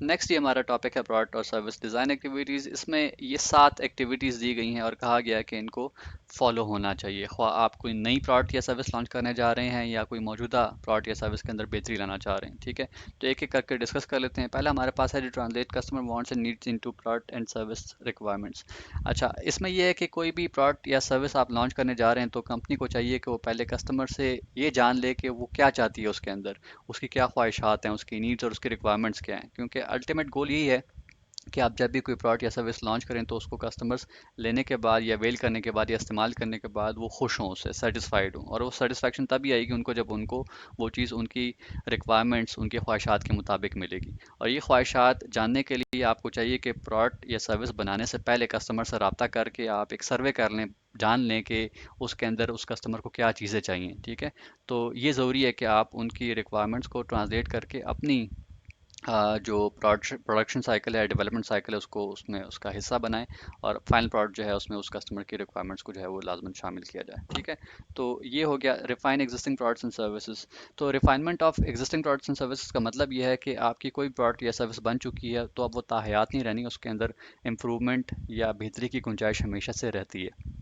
Next ये हमारा topic है प्रोडक्ट और सर्विस डिज़ाइन एक्टिविटीज़। इसमें ये 7 एक्टिविटीज़ दी गई हैं और कहा गया है कि इनको फॉलो होना चाहिए, ख्वाह आप कोई नई प्रोडक्ट या सर्विस लॉन्च करने जा रहे हैं या कोई मौजूदा प्रोडक्ट या सर्विस के अंदर बेहतरी लाना चाह रहे हैं। ठीक है, तो एक एक करके डिस्कस कर लेते हैं। पहला हमारे पास है जो translate customer wants and needs into product and service requirements. अच्छा, इसमें यह है कि कोई भी प्रोडक्ट या सर्विस आप लॉन्च करने जा रहे हैं तो कंपनी को चाहिए कि वो पहले कस्टमर से ये जान ले कि वो क्या चाहती है उसके अंदर, उसकी क्या ख्वाहिशात हैं, उसकी नीड्स और उसकी रिक्वायरमेंट्स क्या हैं। क्योंकि अल्टीमेट गोल यही है कि आप जब भी कोई प्रोडक्ट या सर्विस लॉन्च करें तो उसको कस्टमर्स लेने के बाद या वेल करने के बाद या इस्तेमाल करने के बाद वो खुश हों, उससे सेटिस्फाइड हों। और वो सेटिस्फैक्शन तभी आएगी उनको जब उनको वो चीज़ उनकी रिक्वायरमेंट्स, उनकी ख्वाहिशात के मुताबिक मिलेगी। और ये ख्वाहिशात जानने के लिए आपको चाहिए कि प्रोडक्ट या सर्विस बनाने से पहले कस्टमर से रब्ता करके आप एक सर्वे कर लें, जान लें कि उसके अंदर उस कस्टमर को क्या चीज़ें चाहिए। ठीक है, तो ये ज़रूरी है कि आप उनकी रिक्वायरमेंट्स को ट्रांसलेट करके अपनी जो प्रोडक्शन साइकिल है, डेवलपमेंट साइकिल है, उसको उसमें उसका हिस्सा बनाएं और फाइनल प्रोडक्ट जो है उसमें उस कस्टमर की रिक्वायरमेंट्स को जो है वो लाजमन शामिल किया जाए। ठीक है, तो ये हो गया refine existing products and services. तो refinement of existing products and services का मतलब ये है कि आपकी कोई प्रोडक्ट या सर्विस बन चुकी है तो अब वो ताहयात नहीं रहनी, उसके अंदर इम्प्रूवमेंट या बेहतरी की गुंजाइश हमेशा से रहती है।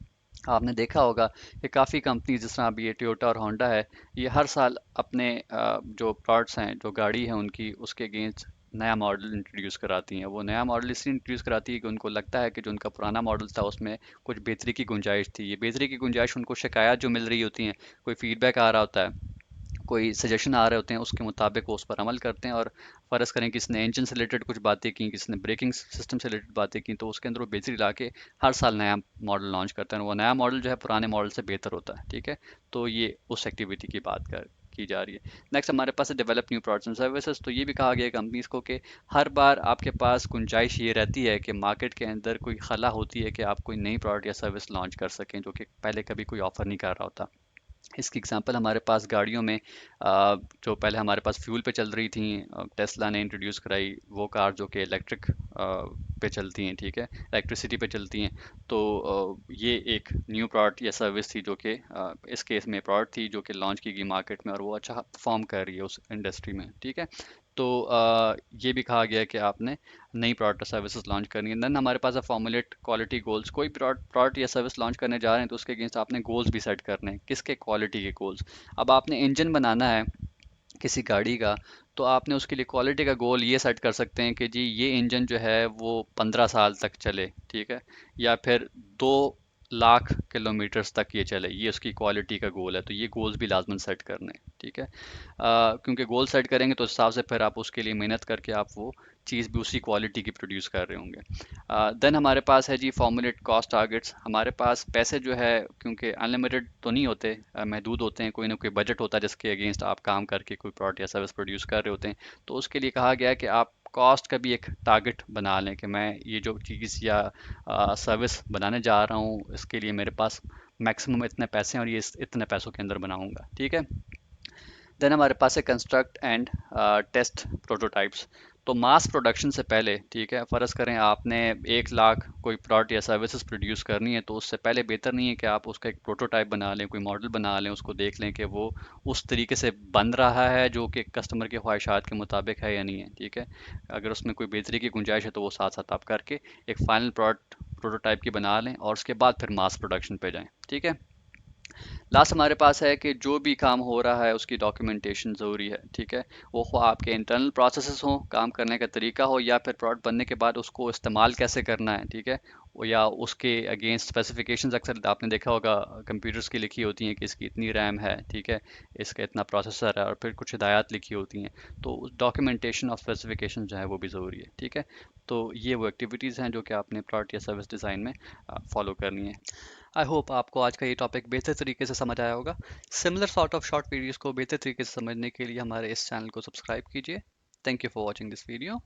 आपने देखा होगा कि काफ़ी कंपनीज जिस तरह अभी ये टोयोटा और होंडा है, ये हर साल अपने जो प्रोडक्ट्स हैं, जो गाड़ी है उनकी, उसके अगेंस्ट नया मॉडल इंट्रोड्यूस कराती हैं। वो नया मॉडल इसलिए इंट्रोड्यूस कराती है कि उनको लगता है कि जो उनका पुराना मॉडल था उसमें कुछ बेहतरी की गुंजाइश थी। ये बेहतरी की गुंजाइश उनको शिकायत जो मिल रही होती हैं, कोई फीडबैक आ रहा होता है, कोई सजेशन आ रहे होते हैं, उसके मुताबिक वो उस पर अमल करते हैं। और फ़र्ज़ करें किसी ने इंजन से रिलेटेड कुछ बातें की, किसी ने ब्रेकिंग सिस्टम से रिलेटेड बातें की, तो उसके अंदर वो बेहतरी ला के हर साल नया मॉडल लॉन्च करते हैं और वो नया मॉडल जो है पुराने मॉडल से बेहतर होता है। ठीक है, तो ये उस एक्टिविटी की बात कर की जा रही है। नेक्स्ट हमारे पास है develop new products and services. तो ये भी कहा गया है कंपनीज को कि हर बार आपके पास गुंजाइश ये रहती है कि मार्केट के अंदर कोई खला होती है कि आप कोई नई प्रोडक्ट या सर्विस लॉन्च कर सकें जो कि पहले कभी कोई ऑफर नहीं कर रहा होता। इसकी एग्जांपल हमारे पास गाड़ियों में जो पहले हमारे पास फ्यूल पे चल रही थी, टेस्ला ने इंट्रोड्यूस कराई वो कार जो कि इलेक्ट्रिक पे चलती हैं। ठीक है, इलेक्ट्रिसिटी पे चलती हैं। तो ये एक न्यू प्रोडक्ट या सर्विस थी जो कि इस केस में प्रोडक्ट थी जो कि लॉन्च की गई मार्केट में और वो अच्छा परफॉर्म कर रही है उस इंडस्ट्री में। ठीक है, तो ये भी कहा गया है कि आपने नई प्रोडक्ट और सर्विसेज लॉन्च करनी है। देन हमारे पास है फॉर्मुलेट क्वालिटी गोल्स। कोई प्रोडक्ट या सर्विस लॉन्च करने जा रहे हैं तो उसके अगेंस्ट आपने गोल्स भी सेट करने हैं। किसके? क्वालिटी के गोल्स। अब आपने इंजन बनाना है किसी गाड़ी का, तो आपने उसके लिए क्वालिटी का गोल ये सेट कर सकते हैं कि जी ये इंजन जो है वो 15 साल तक चले। ठीक है, या फिर 2 लाख किलोमीटर्स तक ये चले, ये उसकी क्वालिटी का गोल है। तो ये गोल्स भी लाजमन सेट करने हैं। ठीक है, क्योंकि गोल सेट करेंगे तो उस हिसाब से फिर आप उसके लिए मेहनत करके आप वो चीज़ भी उसी क्वालिटी की प्रोड्यूस कर रहे होंगे। देन हमारे पास है जी फॉर्मुलेट कॉस्ट टारगेट्स। हमारे पास पैसे जो है क्योंकि अनलिमिटेड तो नहीं होते, महदूद होते हैं, कोई ना कोई बजट होता है जिसके अगेंस्ट आप काम करके कोई प्रोडक्ट या सर्विस प्रोड्यूस कर रहे होते हैं। तो उसके लिए कहा गया है कि आप कॉस्ट का भी एक टारगेट बना लें कि मैं ये जो चीज़ या सर्विस बनाने जा रहा हूँ इसके लिए मेरे पास मैक्सिमम इतने पैसे हैं और ये इतने पैसों के अंदर बनाऊंगा। ठीक है, देन हमारे पास है कंस्ट्रक्ट एंड टेस्ट प्रोटोटाइप्स। तो मास प्रोडक्शन से पहले, ठीक है, फ़र्ज़ करें आपने 1 लाख कोई प्रोडक्ट या सर्विसेज प्रोड्यूस करनी है तो उससे पहले बेहतर नहीं है कि आप उसका एक प्रोटोटाइप बना लें, कोई मॉडल बना लें, उसको देख लें कि वो उस तरीके से बन रहा है जो कि कस्टमर की ख्वाहिशात के मुताबिक है या नहीं है। ठीक है, अगर उसमें कोई बेहतरी की गुंजाइश है तो वो साथ साथ आप करके एक फाइनल प्रोडक्ट प्रोटोटाइप की बना लें और उसके बाद फिर मास प्रोडक्शन पे जाएं। ठीक है, लास्ट हमारे पास है कि जो भी काम हो रहा है उसकी डॉक्यूमेंटेशन ज़रूरी है। ठीक है, वो ख्वाह आपके इंटरनल प्रोसेसेस हों, काम करने का तरीका हो, या फिर प्रोडक्ट बनने के बाद उसको इस्तेमाल कैसे करना है। ठीक है, या उसके अगेंस्ट स्पेसिफिकेशंस अक्सर आपने देखा होगा कंप्यूटर्स की लिखी होती हैं कि इसकी इतनी रैम है। ठीक है, इसका इतना प्रोसेसर है और फिर कुछ हिदायत लिखी होती हैं। तो डॉक्यूमेंटेशन ऑफ स्पेसिफिकेशन जो है वो भी ज़रूरी है। ठीक है, तो ये वो एक्टिविटीज़ हैं जो कि आपने प्रोडक्ट या सर्विस डिज़ाइन में फॉलो करनी है। आई होप आपको आज का ये टॉपिक बेहतर तरीके से समझ आया होगा। Similar sort of short videos को बेहतर तरीके से समझने के लिए हमारे इस चैनल को सब्सक्राइब कीजिए। Thank you for watching this video.